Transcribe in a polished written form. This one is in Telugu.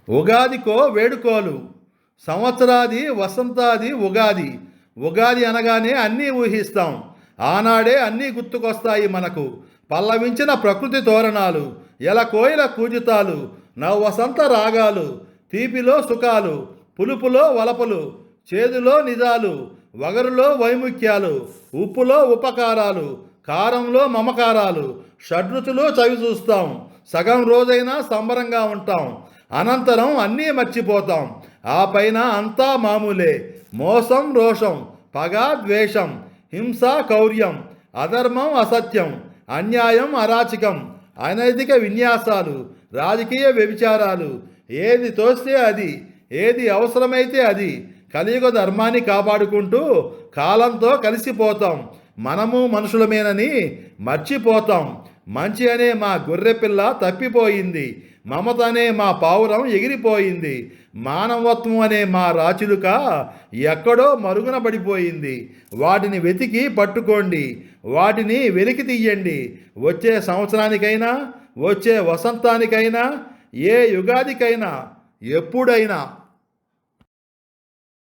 ఉగాదికో వేడుకోలు, సంవత్సరాది వసంతాది ఉగాది. ఉగాది అనగానే అన్నీ ఊహిస్తాం. ఆనాడే అన్నీ గుర్తుకొస్తాయి మనకు. పల్లవించిన ప్రకృతి తోరణాలు, ఎలకోయిల కూజితాలు, నవవసంత రాగాలు, తీపిలో సుఖాలు, పులుపులో వలపులు, చేదులో నిజాలు, వగరులో వైముఖ్యాలు, ఉప్పులో ఉపకారాలు, కారంలో మమకారాలు, షడ్రుచులు చవి చూస్తాం. సగం రోజైనా సంబరంగా ఉంటాం. అనంతరం అన్నీ మర్చిపోతాం. ఆ పైన అంతా మామూలే. మోసం రోషం, పగ ద్వేషం, హింస కౌర్యం, అధర్మం అసత్యం, అన్యాయం అరాచకం, అనైతిక విన్యాసాలు, రాజకీయ వ్యభిచారాలు, ఏది తోస్తే అది, ఏది అవసరమైతే అది. కలియుగ ధర్మాన్ని కాపాడుకుంటూ కాలంతో కలిసిపోతాం. మనము మనుషులమేనని మర్చిపోతాం. మంచి అనే మా గొర్రెపిల్ల తప్పిపోయింది. మమత అనే మా పావురం ఎగిరిపోయింది. మానవత్వం అనే మా రాచిలుక ఎక్కడో మరుగున పడిపోయింది. వాటిని వెతికి పట్టుకోండి. వాటిని వెలికి తీయండి. వచ్చే సంవత్సరానికైనా, వచ్చే వసంతానికైనా, ఏ యుగాదికైనా, ఎప్పుడైనా